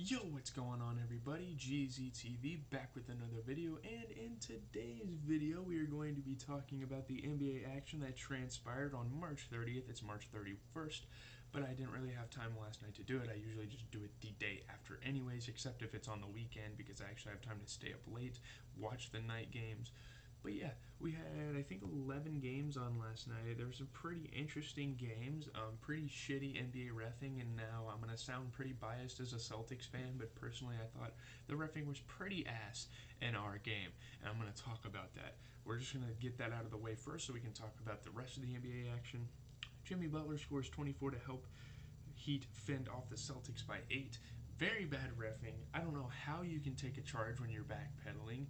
Yo, what's going on everybody? GZTV back with another video, and in today's video we are going to be talking about the NBA action that transpired on March 30th. It's March 31st, but I didn't really have time last night to do it. I usually just do it the day after anyways, except if it's on the weekend because I actually have time to stay up late, watch the night games. But yeah, we had, I think, 11 games on last night. There were some pretty interesting games, pretty shitty NBA reffing, and now I'm going to sound pretty biased as a Celtics fan, but personally I thought the reffing was pretty ass in our game, and I'm going to talk about that. We're just going to get that out of the way first so we can talk about the rest of the NBA action. Jimmy Butler scores 24 to help Heat fend off the Celtics by 8. Very bad reffing. I don't know how you can take a charge when you're backpedaling.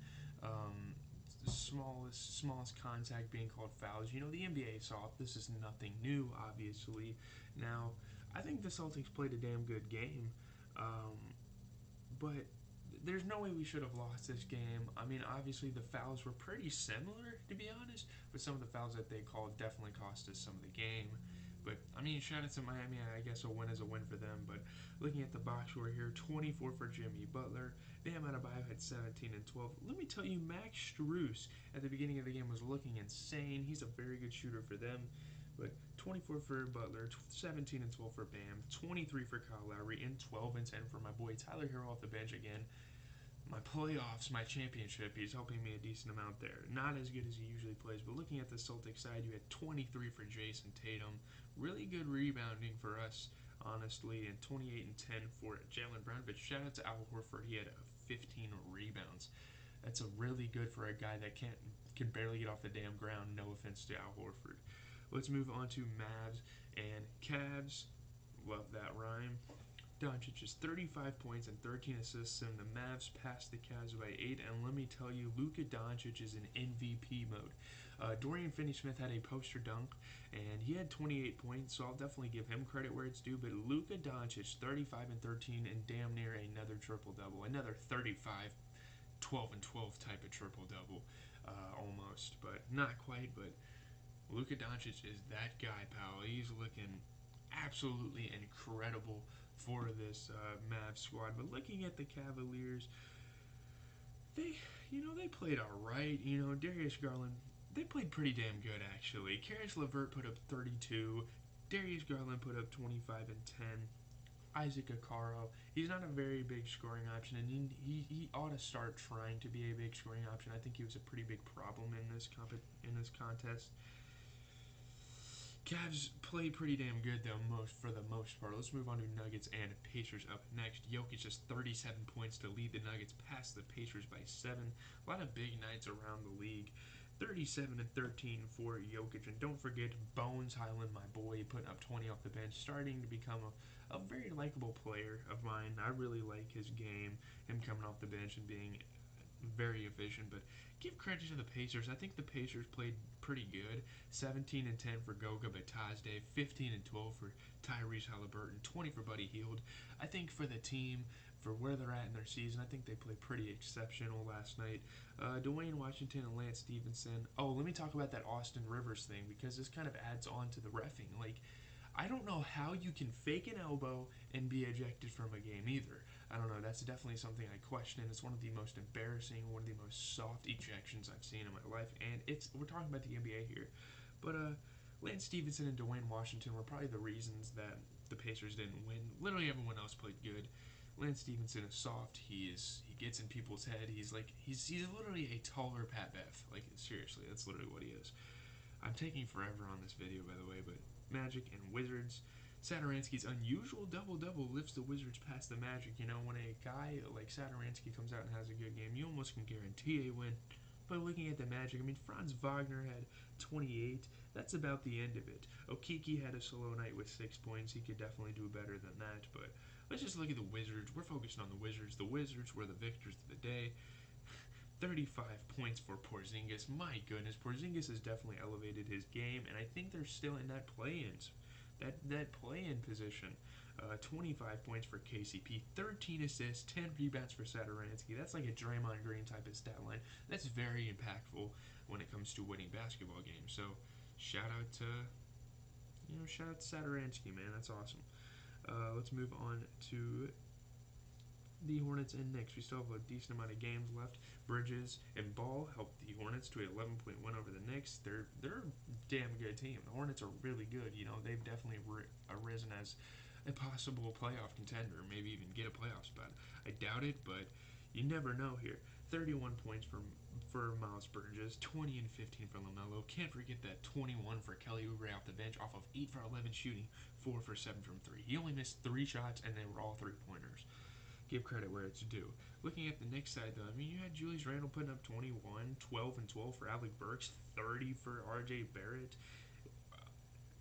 The smallest contact being called fouls. You know, the NBA is soft. This is nothing new, obviously. Now, I think the Celtics played a damn good game, but there's no way we should have lost this game. I mean, obviously the fouls were pretty similar, to be honest, but some of the fouls that they called definitely cost us some of the game. But, I mean, shout out to Miami. I guess a win is a win for them. But looking at the box score here, 24 for Jimmy Butler. Bam Adebayo had 17 and 12. Let me tell you, Max Strus at the beginning of the game was looking insane. He's a very good shooter for them. But 24 for Butler, 17 and 12 for Bam, 23 for Kyle Lowry, and 12 and 10 for my boy Tyler Hero off the bench again. My playoffs, my championship, he's helping me a decent amount there. Not as good as he usually plays, but looking at the Celtics side, you had 23 for Jason Tatum. Really good rebounding for us, honestly, and 28 and 10 for Jaylen Brown. But shout out to Al Horford, he had 15 rebounds. That's a really good for a guy that can barely get off the damn ground. No offense to Al Horford. Let's move on to Mavs and Cavs. Love that rhyme. Doncic is 35 points and 13 assists, and the Mavs passed the Cavs by 8. And let me tell you, Luka Doncic is in MVP mode. Dorian Finney-Smith had a poster dunk, and he had 28 points, so I'll definitely give him credit where it's due. But Luka Doncic, 35 and 13, and damn near another triple-double. Another 35, 12 and 12 type of triple-double, almost. But not quite, but Luka Doncic is that guy, pal. He's looking absolutely incredible for this Mavs squad. But looking at the Cavaliers, they played all right. Darius Garland, they played pretty damn good actually. Karis LeVert put up 32. Darius Garland put up 25 and 10. Isaac Okoro, he's not a very big scoring option, and he ought to start trying to be a big scoring option. I think he was a pretty big problem in this contest. Cavs played pretty damn good though, for the most part. Let's move on to Nuggets and Pacers up next. Jokic just 37 points to lead the Nuggets past the Pacers by 7. A lot of big nights around the league. 37 and 13 for Jokic, and don't forget Bones Highland, my boy, putting up 20 off the bench, starting to become a very likable player of mine. I really like his game, him coming off the bench and being very efficient. But give credit to the Pacers. I think the Pacers played pretty good. 17 and 10 for Goga Batazde, 15 and 12 for Tyrese Halliburton, 20 for Buddy Hield. I think for the team, for where they're at in their season, I think they played pretty exceptional last night. Dwayne Washington and Lance Stevenson. Oh, let me talk about that Austin Rivers thing, because this kind of adds on to the reffing. I don't know how you can fake an elbow and be ejected from a game either. I don't know. That's definitely something I question. It's one of the most embarrassing, one of the most soft ejections I've seen in my life, and we're talking about the NBA here. But Lance Stevenson and Dwayne Washington were probably the reasons that the Pacers didn't win. Literally everyone else played good. Lance Stevenson is soft. He gets in people's head. He's literally a taller Pat Bev. Seriously, that's literally what he is. I'm taking forever on this video, by the way, but Magic and Wizards. Satoransky's unusual double-double lifts the Wizards past the Magic. When a guy like Satoransky comes out and has a good game, you almost can guarantee a win. But looking at the Magic, Franz Wagner had 28. That's about the end of it. Okiki had a solo night with 6 points. He could definitely do better than that. But let's just look at the Wizards. We're focusing on the Wizards. The Wizards were the victors of the day. 35 points for Porzingis. My goodness, Porzingis has definitely elevated his game, and I think they're still in that play-in position. 25 points for KCP, 13 assists, 10 rebounds for Satoransky. That's like a Draymond Green type of stat line. That's very impactful when it comes to winning basketball games. So shout out to Satoransky, man. That's awesome. Let's move on to the Hornets in next. We still have a decent amount of games left. Bridges and Ball helped the Hornets to an 11-point win over the Knicks. They're a damn good team. The Hornets are really good. You know, they've definitely arisen as a possible playoff contender, maybe even get a playoff spot. I doubt it, but you never know here. 31 points for Miles Bridges, 20 and 15 for LaMelo. Can't forget that 21 for Kelly Oubre off the bench, off of 8 for 11 shooting, 4 for 7 from 3. He only missed 3 shots, and they were all 3-pointers. Give credit where it's due. Looking at the Knicks side, though, I mean, you had Julius Randle putting up 21, 12 and 12 for Alec Burks, 30 for R.J. Barrett,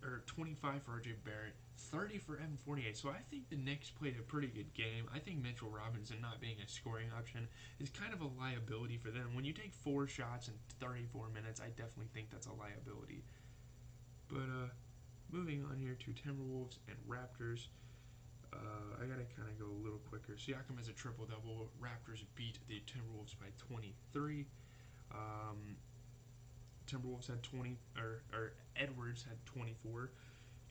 or 25 for R.J. Barrett, 30 for Evan Fournier. So I think the Knicks played a pretty good game. I think Mitchell Robinson not being a scoring option is kind of a liability for them. When you take 4 shots in 34 minutes, I definitely think that's a liability. But moving on here to Timberwolves and Raptors. I gotta kind of go a little quicker. Siakam has a triple double. Raptors beat the Timberwolves by 23. Timberwolves had 20, or Edwards had 24.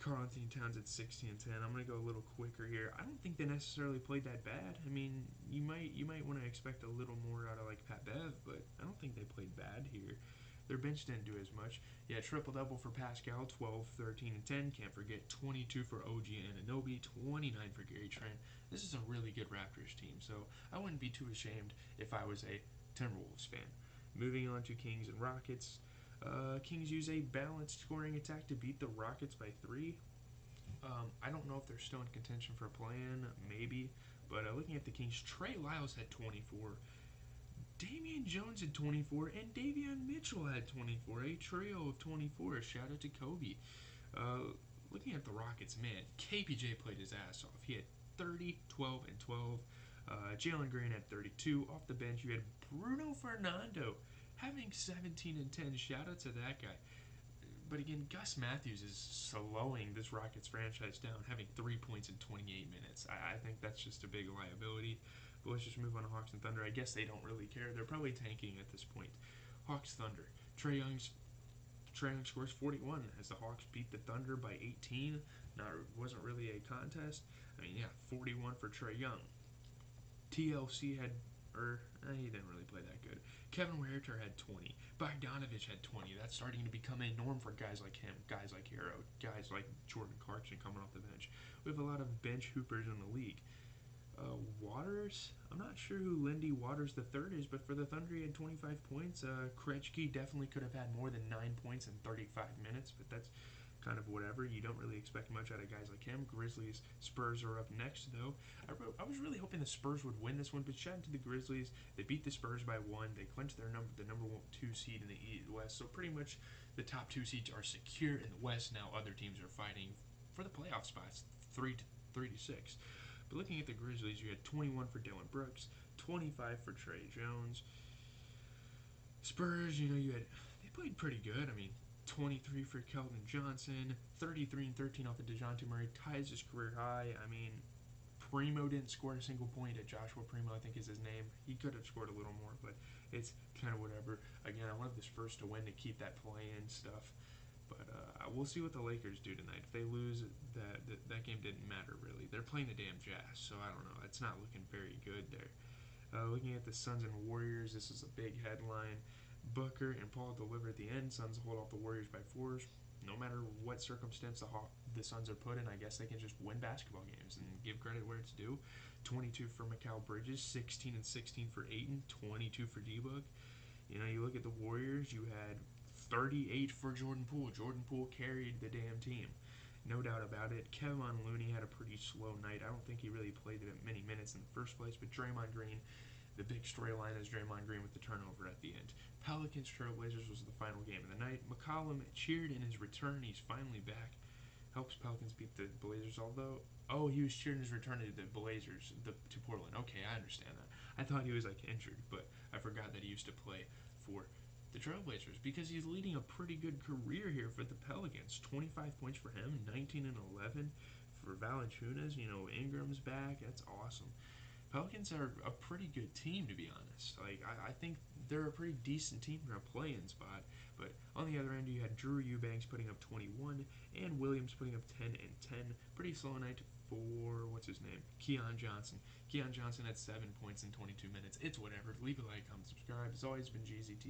Karl Anthony Towns at 16 and 10. I'm gonna go a little quicker here. I don't think they necessarily played that bad. I mean, you might want to expect a little more out of like Pat Bev, but I don't think they played bad here. Their bench didn't do as much. Yeah, triple double for Pascal, 12, 13, and 10. Can't forget 22 for OG Anunoby, 29 for Gary Trent. This is a really good Raptors team, so I wouldn't be too ashamed if I was a Timberwolves fan. Moving on to Kings and Rockets. Kings use a balanced scoring attack to beat the Rockets by 3. I don't know if they're still in contention for a play-in, maybe. But looking at the Kings, Trey Lyles had 24. Damian Jones had 24, and Davion Mitchell had 24. A trio of 24. Shout out to Kobe. Looking at the Rockets, man, KPJ played his ass off. He had 30, 12, and 12. Jalen Green had 32. Off the bench, you had Bruno Fernando having 17 and 10. Shout out to that guy. But again, Gus Matthews is slowing this Rockets franchise down, having 3 points in 28 minutes. I think that's just a big liability. But let's just move on to Hawks and Thunder. I guess they don't really care. They're probably tanking at this point. Hawks Thunder. Trae Young scores 41 as the Hawks beat the Thunder by 18. Wasn't really a contest. I mean, yeah, 41 for Trae Young. TLC had, he didn't really play that good. Kevin Huerter had 20. Bogdanovich had 20. That's starting to become a norm for guys like him, guys like Hero, guys like Jordan Clarkson coming off the bench. We have a lot of bench hoopers in the league. Waters, I'm not sure who Lindy Waters III is, but for the Thunder he had 25 points. Krejci definitely could have had more than 9 points in 35 minutes, but that's kind of whatever. You don't really expect much out of guys like him. Grizzlies, Spurs are up next, though. I was really hoping the Spurs would win this one, but shout out to the Grizzlies. They beat the Spurs by 1. They clinched the number 2 seed in the West, so pretty much the top 2 seeds are secure in the West. Now other teams are fighting for the playoff spots, 3 to 6. But looking at the Grizzlies, you had 21 for Dillon Brooks, 25 for Trey Jones. Spurs, they played pretty good. I mean, 23 for Keldon Johnson, 33 and 13 off of DeJounte Murray, ties his career high. I mean, Primo didn't score a single point at Joshua Primo, I think is his name. He could have scored a little more, but it's kind of whatever. Again, I wanted the Spurs to win to keep that play-in stuff. But we'll see what the Lakers do tonight. If they lose, that game didn't matter, really. They're playing the damn Jazz, so I don't know. It's not looking very good there. Looking at the Suns and Warriors, this is a big headline. Booker and Paul deliver at the end. Suns hold off the Warriors by 4. No matter what circumstance the Suns are put in, I guess they can just win basketball games and give credit where it's due. 22 for Mikal Bridges, 16 and 16 for Ayton, 22 for D-Book. You look at the Warriors, you had 38 for Jordan Poole. Jordan Poole carried the damn team. No doubt about it. Kevin Looney had a pretty slow night. I don't think he really played that many minutes in the first place, but Draymond Green, the big storyline is Draymond Green with the turnover at the end. Pelicans Trailblazers was the final game of the night. McCollum cheered in his return. He's finally back. Helps Pelicans beat the Blazers, although... Oh, he was cheering his return to the Blazers, to Portland. Okay, I understand that. I thought he was, injured, but I forgot that he used to play for the Trailblazers because he's leading a pretty good career here for the Pelicans. 25 points for him, 19 and 11 for Valanciunas. Ingram's back. That's awesome. Pelicans are a pretty good team, to be honest. I think they're a pretty decent team for a play-in spot. But on the other end, you had Drew Eubanks putting up 21 and Williams putting up 10 and 10. Pretty slow night for what's his name, Keon Johnson. Keon Johnson had 7 points in 22 minutes. It's whatever. Leave a like, comment, subscribe. It's always been GZT.